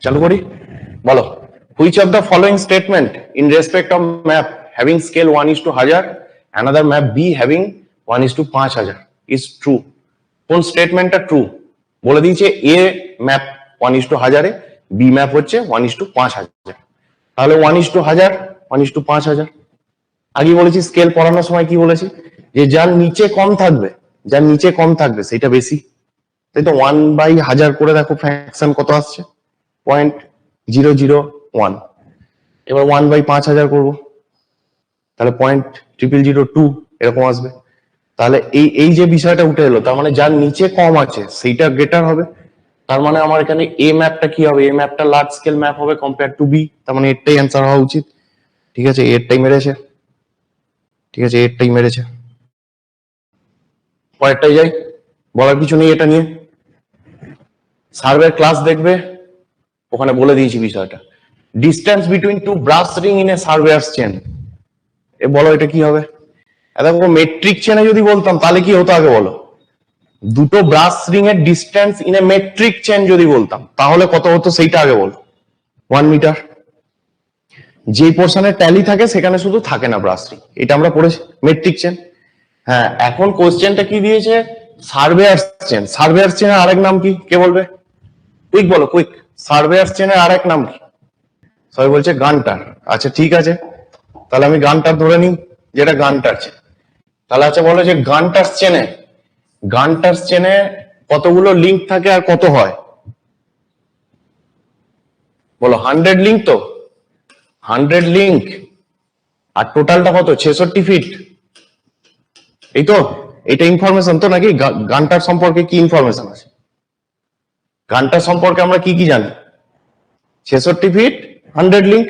চালু করি, বলো which of the following statement in respect of map having scale 1:1000 another map B having 1:5000 is true? কোন স্টেটমেন্টটা true? বলে দিয়েছে এ ম্যাপ 1:1000 এ, B map হচ্ছে 1:5000। তাহলে 1:1000 1:5000। আগে বলেছি স্কেল পড়ানোর সময় কি বলেছি, যে যার নিচে কম থাকবে, যার নিচে কম থাকবে সেটা বেশি, তাই তো 1/1000 করে দেখো ফ্র্যাকশন কত আসছে, 0.001। এবার 1/5000 করবো, তাহলে 0.0002 এরকম আসবে। তাহলে এই যে বিষয়টা উঠে এলো, তার মানে যার নিচে কম আছে সেইটা গ্রেটার হবে। তার মানে আমার এখানে এ ম্যাপটা কি হবে, এ ম্যাপটা লার্জ স্কেল ম্যাপ হবে কম্পেয়ার টু বি, তার মানে এরটাই অ্যান্সার হওয়া উচিত। ঠিক আছে, এরটাই মেরেছে, ঠিক আছে, এরটাই মেরেছে। পরেরটাই যাই, বলার কিছু নেই এটা নিয়ে। সার্ভের ক্লাস দেখবে, ওখানে বলে দিয়েছি বিষয়টা। Distance between two brass ring in a surveyor's chain, এ বলো এটা কি হবে? দেখো মেট্রিক চেনে যদি বলতাম তাহলে কি হতো আগে বলো, দুটো ব্রাশ রিং এর distance in a metric chain যদি বলতাম তাহলে কত হতো সেইটা আগে বলো। 1 মিটার। যে পোর্শনে ট্যালি থাকে সেখানে শুধু থাকে না ব্রাশ রিং, এটা আমরা পড়েছি মেট্রিক চেন। হ্যাঁ, এখন কোশ্চেনটা কি দিয়েছে, সার্ভেয়ার্স চেন। সার্ভেয়ার্স চেনের আরেক নাম কি, কে বলবে? কুইক বলো, কুইক। সার্ভেয়ার্স চেনের আরেক নাম কি? সবাই বলছে গান্টার। আচ্ছা ঠিক আছে, তাহলে আমি গান্টার ধরে নিই যেটা গান্টার চেন। তাহলে আচ্ছা বলো যে গান্টার চেনে, গান্টার চেনে কতগুলো লিঙ্ক থাকে আর কত হয় বলো? 100 লিঙ্ক তো, 100 লিঙ্ক, আর টোটালটা কত, 66 ফিট। এই তো, এটা ইনফরমেশন তো নাকি? গান্টার সম্পর্কে কি ইনফরমেশন আছে? গান্টার সম্পর্কে আমরা কি কি জানি? 66 ফিট, 100 লিঙ্ক।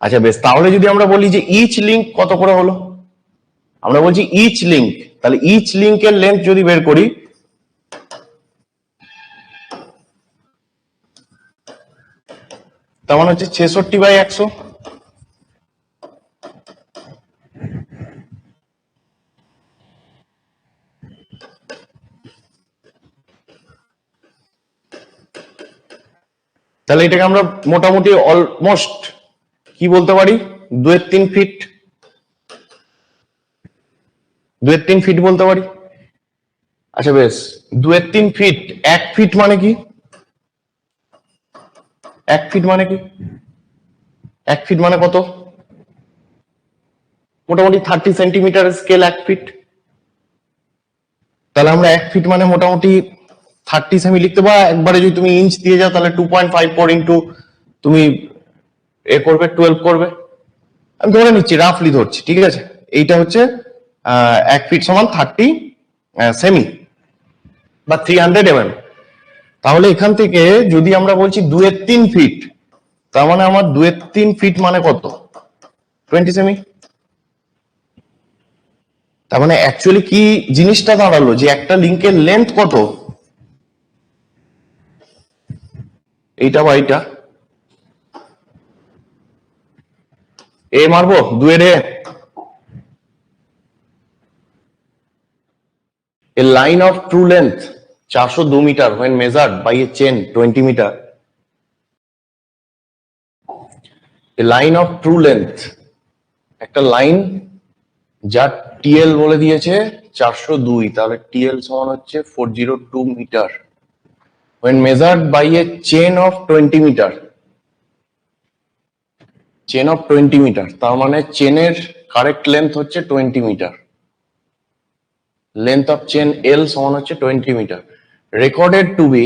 আচ্ছা বেশ, তাহলে যদি আমরা বলি যে ইচ লিঙ্ক কত করে হলো, আমরা বলছি ইচ লিঙ্ক, তাহলে ইচ লিঙ্কের লেন্থ যদি বের করি, তার মানে হচ্ছে 66/100। তাহলে এটাকে আমরা মোটামুটি অলমোস্ট কি বলতে পারি, 2-3 ফিট, 2-3 ফিট বলতে পারি। আচ্ছা বেশ, 2-3 ফিট, 1 ফিট মানে কি? 1 ফিট মানে কি? 1 ফিট মানে কত? মোটামুটি 30 সেন্টিমিটার স্কেল 1 ফিট। তাহলে আমরা 1 ফিট মানে মোটামুটি 30 সেমি লিখতে, বা একবারে যদি তুমি ইঞ্চ দিয়ে যাও তাহলে 2.54 ইন্টু তুমি এ করবে 12 করবে। আমি ধরে নিচ্ছি, রাফলি ধরছি, ঠিক আছে। এইটা হচ্ছে 1 ফিট সমান 30 সেমি বা 300 mm। তাহলে এখান থেকে যদি আমরা বলছি 2-3 ফিট, তার মানে আমার 2-3 ফিট মানে কত, 20 সেমি। তার মানে অ্যাকচুয়ালি কি জিনিসটা দাঁড়ালো, যে একটা লিঙ্কের লেন্থ কত, এইটা বা এইটা, এ মারবো 2 এর A line of true length 402 meter when measured by a chain 20 meter. A line of true length, একটা লাইন যার টিএল বলে দিয়েছে 402, তাহলে টিএল সমান হচ্ছে 402 metre when measured by a chain of 20 meter, chain of 20 metre, তার মানে চেনের কারেক্ট লেন্থ হচ্ছে 20 metre, length of chain L সমান হচ্ছে 20 metre, recorded to be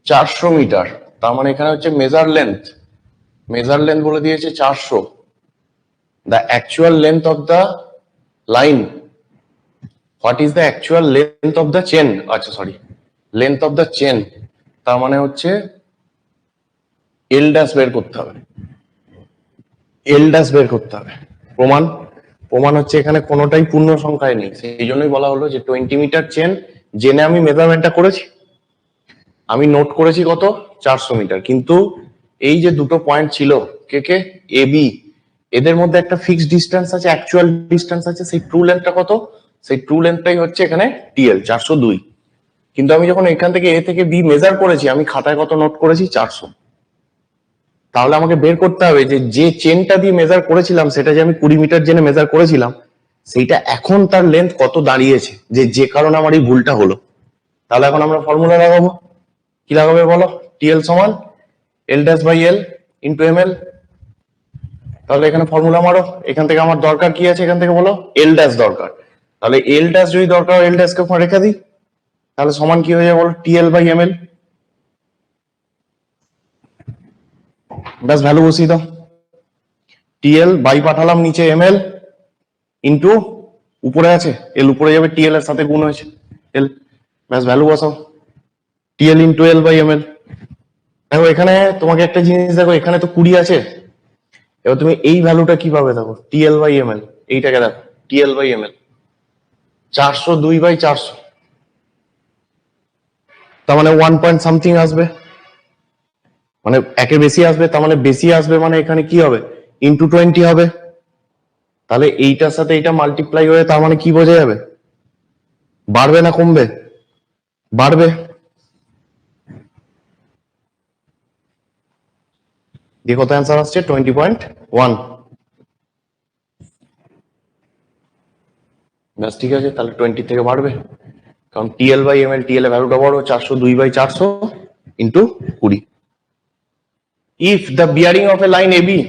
400 metre, তার মানে এখানে হচ্ছে মেজার লেন্থ বলে দিয়েছে 400। The actual length of the line, what is the actual length of the chain, আচ্ছা sorry, length of the chain, তার মানে হচ্ছে এল ড্যাশ বের করতে হবে, এল ড্যাশ বের করতে হবে। প্রমাণ হচ্ছে এখানে কোনোটাই পূর্ণ সংখ্যায় নেই, সেই জন্যই বলা হলো যে 20 মিটার চেন জেনে আমি মেজারমেন্টটা করেছি, আমি নোট করেছি কত, 400 মিটার। কিন্তু এই যে দুটো পয়েন্ট ছিল কে কে, এ বি, এদের মধ্যে একটা ফিক্সড ডিস্টেন্স আছে, অ্যাকচুয়াল ডিস্টেন্স আছে, সেই ট্রু লেন্থটা কত, সেই ট্রু লেন্থটাই হচ্ছে এখানে টিএল 402। কিন্তু আমি যখন এখান থেকে এ থেকে বি মেজার করেছি, আমি খাতায় কত নোট করেছি, 400। তাহলে আমাকে বের করতে হবে যে যে চেনটা দিয়ে মেজার করেছিলাম সেটা যে আমি 20 মিটার জেনে মেজার করেছিলাম সেইটা এখন তার লেন্থ কত দাঁড়িয়েছে, যে কারণে আমার এই ভুলটা হলো। তাহলে এখন আমরা ফর্মুলা লাগাবো। কি লাগাবে বলো? টিএল সমান L dash by L into M L. তাহলে এখানে ফর্মুলা মারো। এখান থেকে আমার দরকার কি আছে? এখান থেকে বলো এল ড্যাশ দরকার। তাহলে এল ড্যাশ যদি দরকার এল ড্যাশ কে রেখে দিই, তাহলে সমান কি হয়ে যাবে বলো? TL by M L. ব্যাস ভ্যালু বসিয়ে দাও। টিএল বাই পাঠালাম নিচে এম এল ইন্টু উপরে আছে এল, উপরে যাবে টিএল এর সাথে গুণ হয়েছে এল। ব্যাস ভ্যালু বসাও TL into L by M L. দেখো এখানে তোমাকে একটা জিনিস দেখো, এখানে তো 20 আছে। এবার তুমি এই ভ্যালুটা কি পাবে দেখো, টিএল বাই এম এল। এইটাকে দেখো টিএল বাই এম এল 402/400, তার মানে 1 পয়েন্ট সামথিং আসবে, মানে একের বেশি আসবে। তার মানে বেশি আসবে মানে এখানে কি হবে? ইন্টু 20 হবে। তাহলে এইটার সাথে এইটা মাল্টিপ্লাই হয়ে তার মানে কি বোঝা যাবে? বাড়বে না কমবে? বাড়বে। দিয়ে কত অ্যান্সার আসছে? 20.1। ব্যাস ঠিক আছে, তাহলে 20 থেকে বাড়বে, কারণ TL by M L, TL এর ভ্যালুটা বড়, 402/400 into 20। If the bearing of a line AB,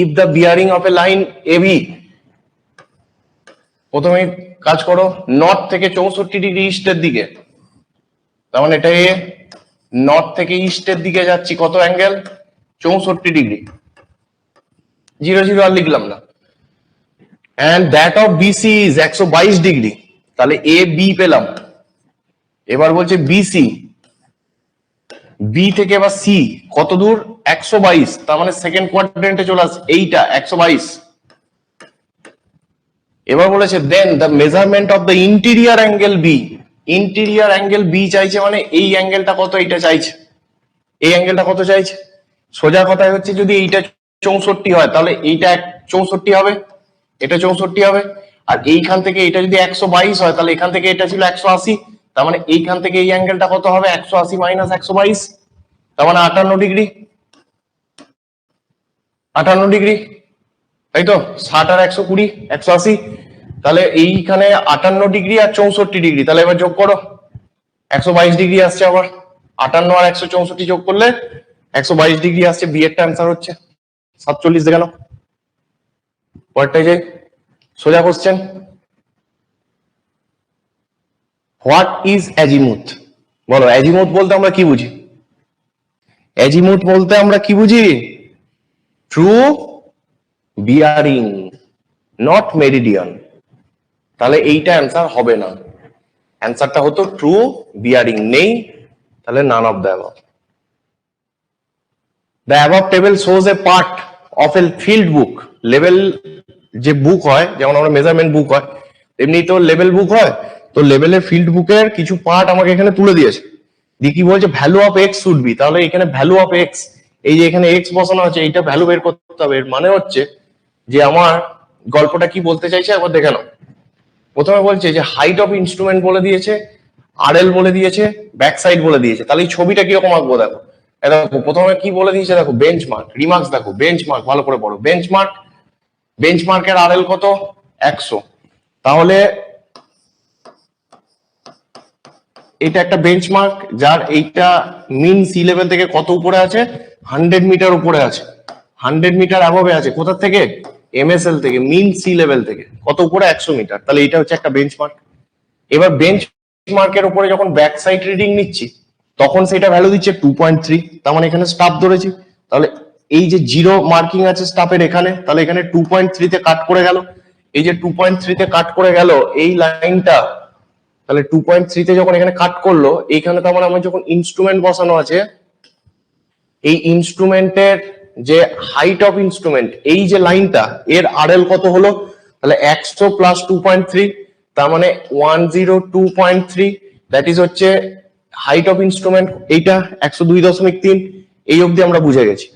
if the bearing of a line AB, প্রথমে কাজ করো নর্থ থেকে 64 ডিগ্রি ইস্টের দিকে, তার মানে এটা এ, নর্থ থেকে ইস্টের দিকে যাচ্ছি কত অ্যাঙ্গেল? 64 ডিগ্রি। 0 0 আর লিখলাম না। and that of BC is 122 degree. তাহলে এ বি পেলাম। এবার বলছে বিসি, বি থেকে এবার সি কত দূর? 122। তার মানে সেকেন্ড কোয়াড্রেন্টে চলে আসে এইটা 122। এবার বলেছে then the measurement of the interior angle B. Interior angle B চাইছে, মানে এই অ্যাঙ্গেলটা কত? এইটা চাইছে। এই অ্যাঙ্গেলটা কত চাইছে? সোজা কথায় হচ্ছে যদি এইটা 64 হয় তাহলে এইটা 64 হবে, এটা 64 হবে। আর এইখান থেকে এটা যদি 122 হয় তাহলে এখান থেকে এটা ছিল 180। তার মানে এইখান থেকে এই অ্যাঙ্গেলটা কত হবে? 180 মাইনাস 122, তার মানে 58 ডিগ্রি। 58 ডিগ্রি, তাই তো? 60 আর 120 180। তাহলে এইখানে 58 ডিগ্রি আর 64 ডিগ্রি, তাহলে এবার যোগ করো 122 ডিগ্রি আসছে। আবার 58 আর 164 যোগ করলে 122 ডিগ্রি আসছে। বি এর অ্যান্সার হচ্ছে 47। দেখে নাও পরেরটাই যাই। সোজা কোশ্চেন, হোয়াট ইজ অ্যাজিমুথ? বলো অ্যাজিমুথ বলতে আমরা কি বুঝি? অ্যাজিমুথ বলতে আমরা কি বুঝি? True bearing, not meridian. তাহলে এইটা অ্যান্সার হবে না, অ্যান্সারটা হতো ট্রু বিয়ারিং। নেই, তাহলে none of the above. The above table shows a part of a field book. Level যে বুক হয়, যেমন আমরা মেজারমেন্ট বুক হয় তেমনি তো লেভেল বুক হয়। তো লেভেলের ফিল্ড বুকের কিছু পার্ট আমাকে এখানে তুলে দিয়েছে, দিয়ে কি বলছে? Value of x should be. তাহলে এখানে ভ্যালু অফ এক্স, এই যে এখানে এক্স বসানো আছে, এইটা ভ্যালু বের করতে হবে। এর মানে হচ্ছে যে আমার গল্পটা কি বলতে চাইছে একবার দেখে নাও। প্রথমে বলছে যে হাইট অফ ইনস্ট্রুমেন্ট বলে দিয়েছে, আরএল বলে দিয়েছে, ব্যাক সাইড বলে দিয়েছে। তাহলে এই ছবিটা কিরকম আঁকবো দেখো। দেখো প্রথমে কি বলে দিয়েছে দেখো, বেঞ্চমার্ক, রিমার্কস দেখো, বেঞ্চমার্ক ভালো করে পড়ো। বেঞ্চমার্ক, বেঞ্চমার্কের আরএল কত? 100। তাহলে এটা একটা বেঞ্চমার্ক যার এইটা মিন সি লেভেল থেকে কত উপরে আছে? 100 মিটার উপরে আছে, 100 মিটার অ্যাবভে আছে। কোথা থেকে? এমএসএল থেকে, মিন সি লেভেল থেকে কত উপরে? 100 মিটার। তাহলে এটা হচ্ছে একটা বেঞ্চমার্ক। এবার বেঞ্চমার্কের উপরে যখন ব্যাক সাইড রিডিং নিচ্ছি তখন সেটা ভ্যালু দিচ্ছে 2.3। তার মানে এখানে স্টাফ ধরেছি, তাহলে এই যে জিরো মার্কিং আছে স্টাফের এখানে, তাহলে এখানে 2.3 তে কাট করে গেল। এই যে 2.3 তে কাট করে গেল এই লাইনটা, তাহলে 2.3 তে যখন এখানে কাট করলো এইখানে, তার মানে আমার যখন ইনস্ট্রুমেন্ট বসানো আছে, এই ইনস্ট্রুমেন্টের যে হাইট অফ ইনস্ট্রুমেন্ট, এই যে লাইনটা, এর আরএল কত হলো? তাহলে 100 প্লাস 2.3, তার মানে 102.3, দ্যাট ইজ হচ্ছে হাইট অফ ইনস্ট্রুমেন্ট। এইটা 102.3। এই অবধি আমরা বুঝে গেছি।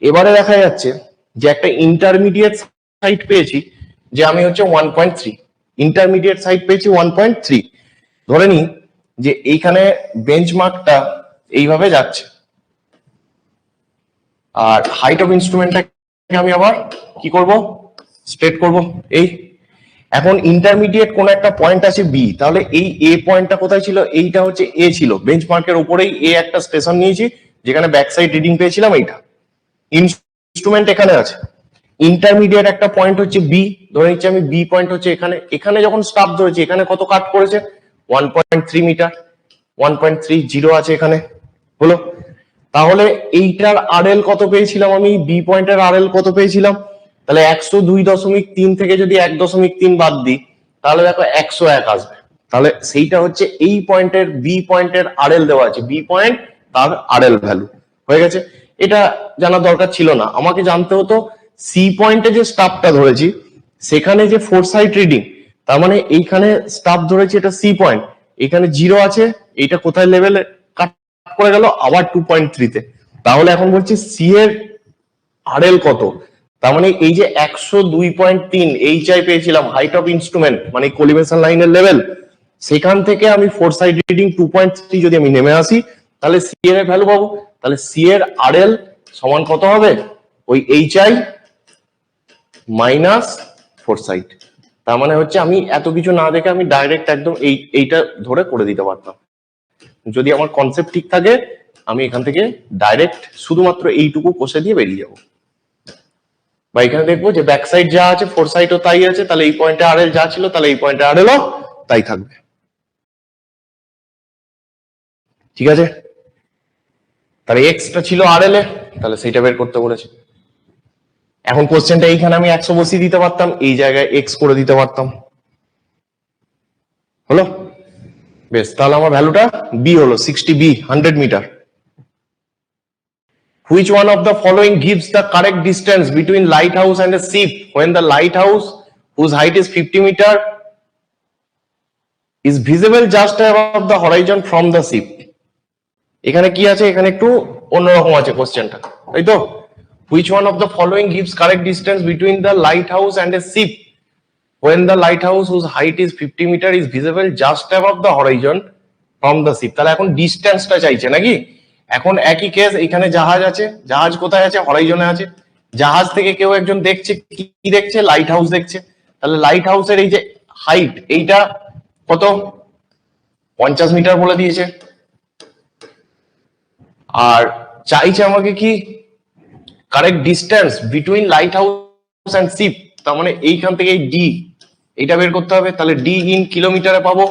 এবারে দেখা যাচ্ছে যে একটা ইন্টারমিডিয়েট সাইট পেয়েছি, যে আমি হচ্ছে 1.3 ইন্টারমিডিয়েট সাইট পেয়েছি 1.3। ধরে নি যে এইখানে বেঞ্চমার্কটা এইভাবে যাচ্ছে, আর হাইট অফ ইনস্ট্রুমেন্টটাকে আমি আবার কি করব, স্ট্রেট করব। এই এখন ইন্টারমিডিয়েট কোন একটা পয়েন্ট আছে বি, তাহলে এই এ পয়েন্টটা কোথায় ছিল, এইটা হচ্ছে এ ছিল, বেঞ্চমার্কের উপরেই এ একটা স্টেশন নিয়েছি যেখানে ব্যাক সাইড রিডিং পেয়েছিলাম এইটা। ইনস্ট্রুমেন্ট এখানে আছে, ইন্টারমিডিয়েট একটা পয়েন্ট হচ্ছে বি, ধরে নিচ্ছি আমি বি পয়েন্ট হচ্ছে এখানে, এখানে যখন স্টাফ ধরেছি এখানে কত কাট করেছে 1.3 মিটার, 1.30 আছে এখানে, হলো। তাহলে এইটার আরএল কত পেয়েছিলাম আমি, বি পয়েন্টের আরএল কত পেয়েছিলাম, তাহলে 102.3 থেকে যদি 1.3 বাদ দিই তাহলে দেখো 101 আসবে। তাহলে সেইটা হচ্ছে এই পয়েন্টের বি পয়েন্টের আরএল দেওয়া আছে, বি পয়েন্ট তার আরএল ভ্যালু হয়ে গেছে। এটা জানার দরকার ছিল না, আমাকে জানতে হতো সি পয়েন্টে যে স্টাফটা ধরেছি সেখানে যে ফোরসাইট রিডিং, তার মানে এইখানে স্টাফ ধরেছি এটা সি পয়েন্ট, এখানে 0 আছে, এইটা কোথায় লেভেলে কাট করে গেল আবার 2.3 তে। তাহলে এখন বলছি সি এর আরএল কত, তার মানে এই যে 102.3 এইচআই পেয়েছিলাম হাইট অফ ইনস্ট্রুমেন্ট মানে কোলিমেশন লাইনের লেভেল, সেখান থেকে আমি ফোরসাইট রিডিং 2.3 যদি আমি নেমে আসি তাহলে সি এর ভ্যালু পাবো। তাহলে সি এর আরএল সমান কত হবে, ওই এইচআই মাইনাস ফোরসাইট। তার মানে হচ্ছে আমি এত কিছু না দেখে আমি ডাইরেক্ট একদম এইটা ধরে করে দিতে পারতাম, যদি আমার কনসেপ্ট ঠিক থাকে আমি এখান থেকে ডাইরেক্ট শুধুমাত্র এইটুকু কষে দিয়ে বেরিয়ে যাবো। বা এখানে দেখবো যে ব্যাক সাইড যা আছে ফোর সাইডও তাই আছে, তাহলে এই পয়েন্টে আরএল যা ছিল তাহলে এই পয়েন্টে আরএলও তাই থাকবে। ঠিক আছে, তাহলে এক্সটা ছিল আরএল এ, তাহলে সেইটা বের করতে বলেছে। এখন কোশ্চেনটা এইখানে আমি 100 বসিয়ে দিতে পারতাম, এই জায়গায় এক্স করে দিতে পারতাম, হলো। বেশ, তাহলে আমার ভ্যালুটা বি হলো 60 B 100 metre. Which one of the following gives the correct distance between lighthouse and a ship when the lighthouse, whose height is 50 meter, is visible just above the horizon from the ship? এখানে কি আছে, এখানে একটু অন্যরকম আছে কোশ্চেনটা, তাই তো। Which one of the following gives correct distance between the lighthouse and a ship when the lighthouse, whose height is 50 meter, is visible just above the horizon from the ship? তাহলে এখন ডিসটেন্সটা চাইছে নাকি। এখন একই কেস, এখানে জাহাজ আছে, জাহাজ কোথায় আছে, হরাইজনে আছে, জাহাজ থেকে কেউ একজন দেখছে, কি দেখছে, লাইট হাউস দেখছে। তাহলে লাইট হাউসের এই যে হাইট এইটা কত, 50 মিটার বলে দিয়েছে, আর চাইছে আমাকে কি correct distance between lighthouse and ship, তার মানে এইখান থেকে এই ডি এইটা বের করতে হবে। তাহলে ডি ইন কিলোমিটারে পাবো,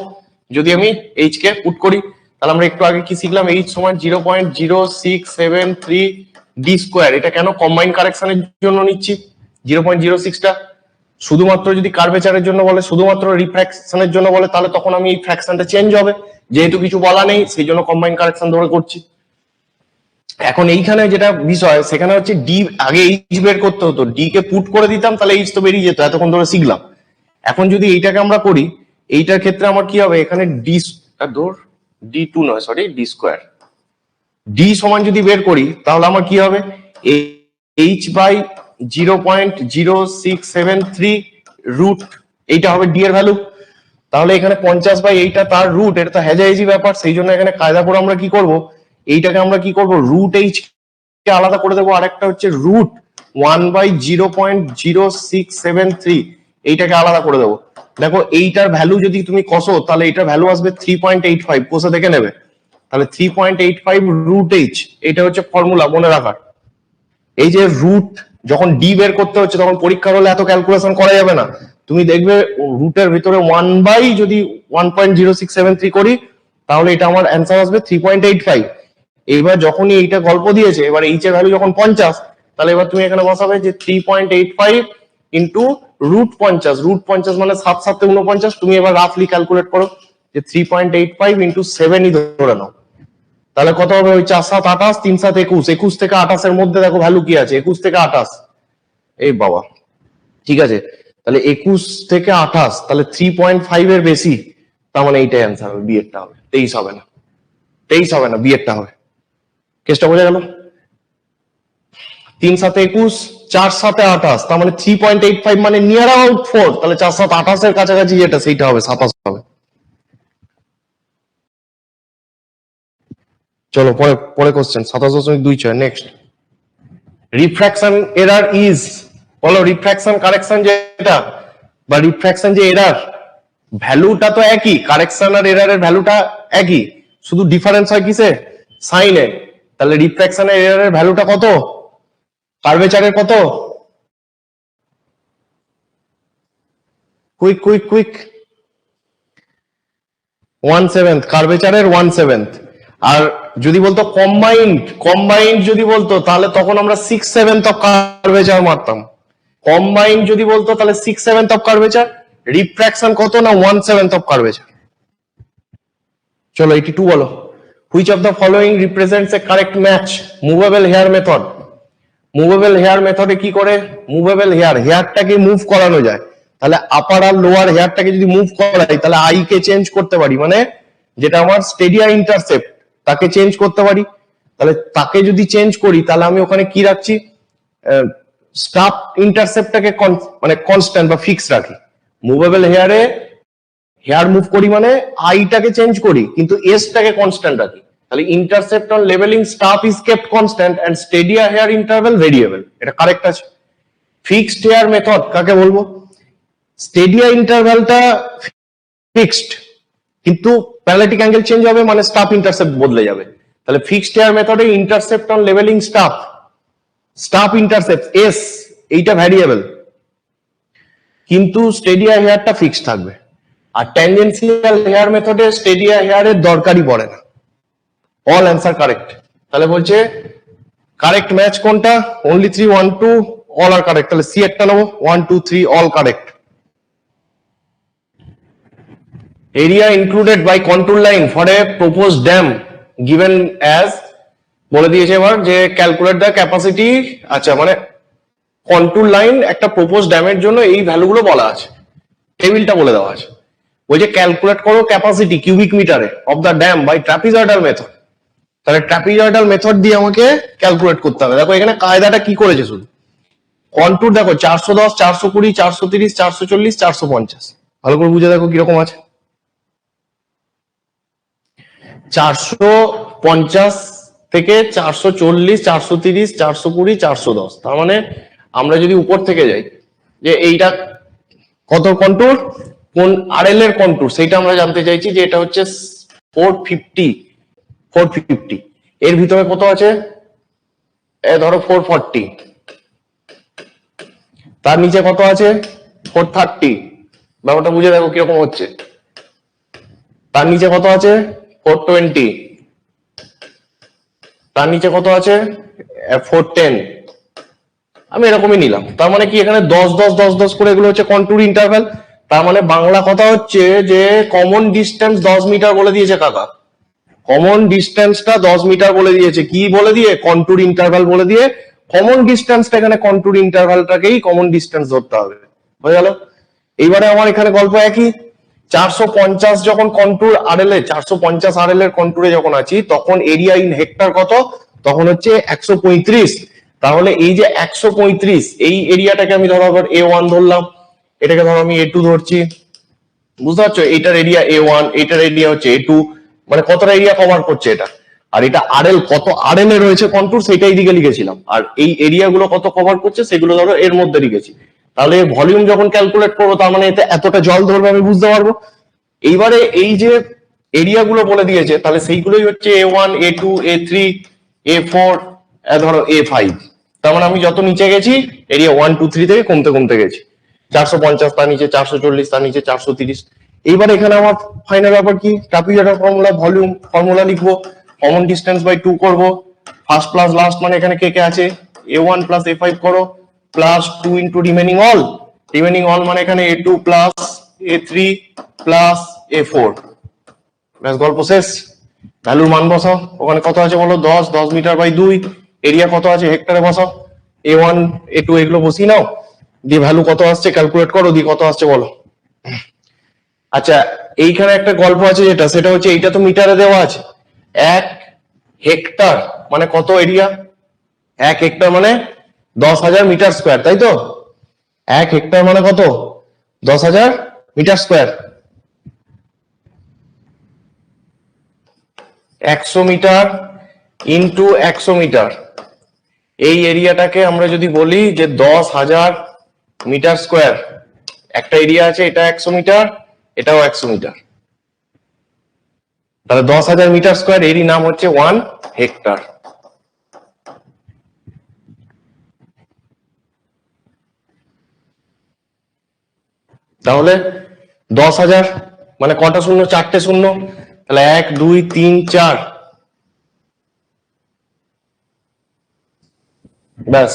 যদি আমি এইচ কে পুট করি তাহলে আমরা একটু আগে কি শিখলাম, এইচ সমান 0.0673 ডি স্কোয়ার। এটা কেন কম্বাইন কারেকশনের জন্য নিচ্ছি 0.06টা, শুধুমাত্র যদি কার্ভেচারের জন্য বলে, শুধুমাত্র রিফ্র্যাকশনের জন্য বলে তাহলে তখন আমি এই ফ্র্যাকশনটা চেঞ্জ হবে, যেহেতু কিছু বলা নেই সেই জন্য কম্বাইন কারেকশন ধরে করছি। এখন এইখানে যেটা বিষয় সেখানে হচ্ছে ডি আগে এইচ বের করতে হতো, ডি কে পুট করে দিতাম তাহলে এইচ তো বেরিয়ে যেত, এতক্ষণ ধরে শিখলাম। এখন যদি এইটাকে আমরা করি, এইটার ক্ষেত্রে আমার কি হবে, এখানে ডি ডি টু নয় সরি ডি স্কোয়ার, ডি সমান যদি বের করি তাহলে আমার কি হবে, এইচ বাই 0.0673 রুট, এইটা হবে ডি এর ভ্যালু। তাহলে এখানে 50 বাই এইটা তার রুট, এটা তো হেজাহেজি ব্যাপার, সেই জন্য এখানে কায়দা করে আমরা কি করব, এইটাকে আমরা কি করব, রুট এইচ কে আলাদা করে দেবো, আর একটা হচ্ছে রুট 1/0.0673 এইটাকে আলাদা করে দেবো। দেখো এইটার ভ্যালু যদি তুমি কষো তাহলে এটার ভ্যালু আসবে 3.85, কষে দেখে নেবে। তাহলে 3.85 রুট এইচ, এটা হচ্ছে ফর্মুলা মনে রাখার। এই যে রুট যখন ডি বের করতে হচ্ছে তখন পরীক্ষার হলে এত ক্যালকুলেশন করা যাবে না, তুমি দেখবে রুটের ভিতরে 1 বাই যদি 1.0673 করি তাহলে এটা আমার অ্যান্সার আসবে 3.85। এবার যখনই এইটা গল্প দিয়েছে, এবার এইচ এর ভ্যালু যখন 50, তাহলে এবার তুমি এখানে বসাবে যে 3.85 ইন্টু রুট 50, রুট 50 মানে 7 7 49, তুমি এবার রাফলি ক্যালকুলেট করো যে 3.85 ইন্টু 7ই ধরে নাও, তাহলে কত হবে, ওই 4 7 28, 3 7 21, 21 থেকে 28 এর মধ্যে দেখো ভ্যালু কি আছে, 21 থেকে 28, এই বাবা, ঠিক আছে। তাহলে 21 থেকে 28, তাহলে 3.5 এর বেশি, তার মানে এইটাই অ্যান্সার হবে, বি এরটা হবে, 23 হবে না, 23 হবে না, বি এরটা হবে। কেসটা বোঝা গেল, 3 7 21, 4 7 28, তার মানে 3.85 মানে নিয়ার অ্যাবাউট 4, তাহলে 4 7 28 এর কাছাকাছি যেটা সেইটা হবে 27 হবে। চলো পরে question 27.26 next. Refraction error is, বলো রিফ্র্যাকশন কারেকশন যেটা বা রিফ্র্যাকশন যে এরার, ভ্যালুটা তো একই, কারেকশন আর এরারের ভ্যালুটা একই, শুধু ডিফারেন্স হয় কিসে, সাইনে। তাহলে রিফ্র্যাকশন আর এরারের ভ্যালুটা কত, কার্ভেচারের কত, কুইক কুইক কুইক, 1/7, কার্ভেচারের 1/7। আর যদি বলতো কম্বাইন্ড যদি বলতো তাহলে তখন আমরা 6/7 অফ কার্ভেচার মারতাম। কম্বাইন্ড যদি বলতো তাহলে 6/7 অফ কার্ভেচার, রিফ্র্যাকশন কত না 1/7 অফ কার্ভেচার। চলো 82 বলো, which of the following represents a correct match, movable hair method. Movable hair মেথডে কি করে, মুভেবল হেয়ারটাকে মুভ করানো যায়। তাহলে আপার আর লোয়ার হেয়ারটাকে যদি মুভ করাই তাহলে আই কে চেঞ্জ করতে পারি, মানে যেটা আমার স্টেডিয়া ইন্টারসেপ্ট তাকে চেঞ্জ করতে পারি। তাহলে তাকে যদি চেঞ্জ করি তাহলে আমি ওখানে কি রাখছি, স্টাফ ইন্টারসেপ্টটাকে মানে কনস্ট্যান্ট বা ফিক্স রাখি। মুভেবল হেয়ারে হেয়ার মুভ করি মানে আইটাকে চেঞ্জ করি কিন্তু এসটাকে কনস্ট্যান্ট রাখি। তাহলে intercept on levelling staff is kept constant and stadia hair interval variable, এটা কারেক্ট আছে। ফিক্সড হেয়ার মেথড কাকে বলবো, স্টেডিয়া ইন্টারভ্যালটা ফিক্সড কিন্তু প্যারালাইটিক অ্যাঙ্গেল চেঞ্জ হবে মানে স্টাফ ইন্টারসেপ্ট বদলে যাবে। তাহলে ফিক্সড হেয়ার মেথডে intercept on levelling staff intercept S এইটা ভ্যারিয়েবল কিন্তু স্টেডিয়া হেয়ারটা ফিক্সড থাকবে। আর ট্যানজেনশিয়াল হেয়ার মেথডে স্টেডিয়া হেয়ারের দরকারই পড়ে না। All answer correct. তাহলে বলছে কারেক্ট ম্যাচ কোনটা, অনলি 3 1 2 অল আর কারেক্ট। তাহলে সি একটা নেবো, 1 2 3 all correct. Area included by control line for a propose dam given as, বলে দিয়েছে এবার যে ক্যালকুলেট দ্য ক্যাপাসিটি। আচ্ছা মানে কন্ট্রোল লাইন একটা প্রপোজ ড্যামের জন্য এই ভ্যালুগুলো বলা আছে, টেবিলটা বলে দেওয়া আছে। ওই যে ক্যালকুলেট করো ক্যাপাসিটি কিউবিক মিটারে of the dam by trapezoidal method. তাহলে ট্রাপিজয়েডাল মেথড দিয়ে আমাকে ক্যালকুলেট করতে হবে। দেখো এখানে কায়দাটা কি করেছে, শুধু কন্ট্যুর দেখো 410 420 430 440 450, ভালো করে বুঝে দেখো কিরকম আছে। 450 থেকে 440 430 420 410, তার মানে আমরা যদি উপর থেকে যাই যে এইটা কত কন্ট্যুর, কোন আরএল এর কন্ট্যুর সেইটা আমরা জানতে চাইছি, যে এটা হচ্ছে 450 এর ভিতরে কত আছে, ধরো 440, তার নিচে কত আছে 430, ব্যাপারটা বুঝে দেখো কিরকম হচ্ছে। তার নিচে কত আছে 420, তার নিচে কত আছে 410, আমি এরকমই নিলাম। তার মানে কি এখানে 10 10 10 10 করে এগুলো হচ্ছে কন্ট্যুর ইন্টারভ্যাল। তার মানে বাংলা কথা হচ্ছে যে কমন ডিস্টেন্স 10 মিটার বলে দিয়েছে কাকা, কমন ডিস্টেন্সটা 10 মিটার বলে দিয়েছে, কি বলে দিয়ে, কন্ট্যুর ইন্টারভ্যাল বলে দিয়ে কমন ডিস্টেন্সটা এখানে কন্ট্যুর ইন্টারভ্যালটাকেই কমন ডিস্টেন্স ধরতে হবে। হয়ে গেল। এইবারে আমার এখানে গল্প একই, 450 যখন কন্ট্যুর আরএল এ 450 আরএল এর কন্ট্যুরে যখন আছি তখন এরিয়া ইন হেক্টর কত, তখন হচ্ছে 135। তাহলে এই যে 135 এই এরিয়াটাকে আমি ধরো আবার A1 ধরলাম, এটাকে ধরো আমি A2 ধরছি, বুঝতে পারছো, এইটার এরিয়া A1, এইটার এরিয়া হচ্ছে A2, মানে কতটা এরিয়া কভার করছে এটা। আর এটা আরএল, কত আরএল এ রয়েছে কন্ট্যুর সেটাই দিকে লিখেছিলাম, আর এই এরিয়া গুলো কত কভার করছে সেগুলো ধরো এর মধ্যে লিখেছি। তাহলে ভলিউম যখন ক্যালকুলেট করবো তার মানে এতে এতটা জল ধরবে আমি বুঝতে পারবো। এইবারে এই যে এরিয়া গুলো বলে দিয়েছে তাহলে সেইগুলোই হচ্ছে A1 A2 A3 A4 ধরো A5। তার মানে আমি যত নিচে গেছি এরিয়া 1 2 3 থেকে কমতে কমতে গেছি, 450 তার নিচে 440 তার নিচে 430। এইবার এখানে আমার ফাইনাল ব্যাপার কি, ট্রাপিজয়েডাল ফর্মুলা, ভলিউম ফর্মুলা লিখবো, কমন ডিস্টেন্স বাই 2 করব, ফার্স্ট প্লাস লাস্ট মানে এখানে কে কে আছে, A1 প্লাস A5 করো প্লাস 2 ইন্টু রিমেনিং অল মানে এখানে A2 plus A3 plus A4, ব্যাস গল্প শেষ। ভ্যালুর মান বসাও, ওখানে কত আছে বলো 10 10 মিটার বাই 2, এরিয়া কত আছে হেক্টরে বসাও, A1 A2 এগুলো বসিয়ে নাও, দিয়ে ভ্যালু কত আসছে ক্যালকুলেট করো, দিয়ে কত আসছে বলো। আচ্ছা এইখানে একটা গল্প আছে যেটা, সেটা হচ্ছে এইটা তো মিটারে দেওয়া আছে, 1 হেক্টর মানে কত এরিয়া, 1 হেক্টর মানে 10,000 মিটার স্কোয়ার, তাই তো, 1 হেক্টর মানে কত 10,000 metre square. 100 metre into 100 metre এই এরিয়াটাকে আমরা যদি বলি যে 10,000 মিটার স্কোয়ার, একটা এরিয়া আছে, এটা 100 মিটার, এটাও 100 মিটার, তাহলে 10,000 মিটার স্কোয়ার, এরই নাম হচ্ছে 1 হেক্টর। তাহলে 10,000 মানে কটা শূন্য? 4টে শূন্য, তাহলে 1 2 3 4, ব্যাস।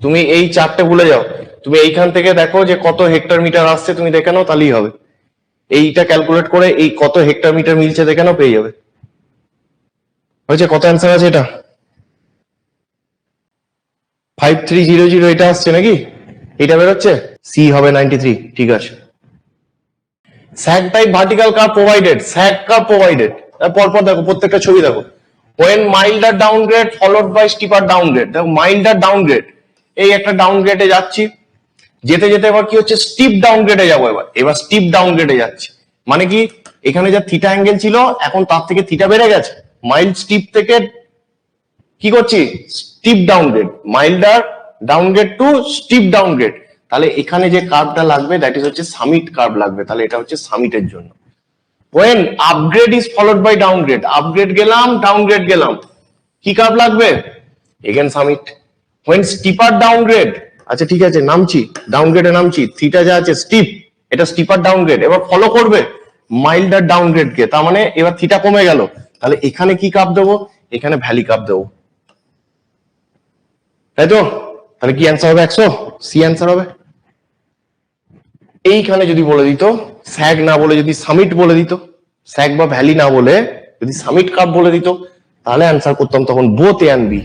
তুমি এই 4টে ভুলে যাও, তুমি এইখান থেকে দেখো যে কত হেক্টর মিটার আসছে, তুমি দেখে নাও, তাহলেই হবে। এইটা ক্যালকুলেট করে এই কত হেক্টর মিটার মিলছে দেখে নাও, পেয়ে যাবে। হয়েছে? কত অ্যান্সার আছে এটা? 5300 এটা আসছে নাকি? এটা বেরোচ্ছে, সি হবে 93। ঠিক আছে। Sag type vertical curve provided, sag curve provided. পরপর দেখো, প্রত্যেকটা ছবি দেখো। when milder downgrade followed by steeper downgrade, দেখো মাইল্ডার ডাউনগ্রেড, এই একটা ডাউনগ্রেডে যাচ্ছি, যেতে যেতে এবার কি হচ্ছে, স্টিপ ডাউনগ্রেডে যাবো। এবার স্টিপ ডাউনগ্রেডে যাচ্ছি, মানে কি, এখানে যা থিটা অ্যাঙ্গেল ছিল এখন তার থেকে থিটা বেড়ে গেছে, মাইল্ড স্টিপ থেকে কি করছি, steep downgrade, milder downgrade to steep downgrade. তাহলে এখানে যে কার্ভটা লাগবে দ্যাট ইজ হচ্ছে সামিট কার্ভ লাগবে, তাহলে এটা হচ্ছে সামিটের জন্য। when upgrade is followed by downgrade, upgrade গেলাম, downgrade গেলাম, কি কার্ভ লাগবে? Again summit. when steeper downgrade, আচ্ছা ঠিক আছে, নামছি, ডাউনগ্রেডে নামছি, থিটা যা আছে স্টিপ, এটা স্টিপার ডাউনগ্রেড, এবার ফলো করবে মাইল্ডার ডাউনগ্রেড কে, তার মানে এবার থিটা কমে গেল, তাহলে এখানে কি কার্ভ দেবো? এখানে ভ্যালি কার্ভ দেবো, তাই তো? তাহলে কি অ্যান্সার হবে? 100, সি অ্যান্সার হবে। এইখানে যদি বলে দিত, স্যাগ না বলে যদি সামিট বলে দিত, স্যাগ বা ভ্যালি না বলে যদি সামিট কার্ভ বলে দিত, তাহলে অ্যান্সার করতাম তখন বোথ এ এন্ড বি।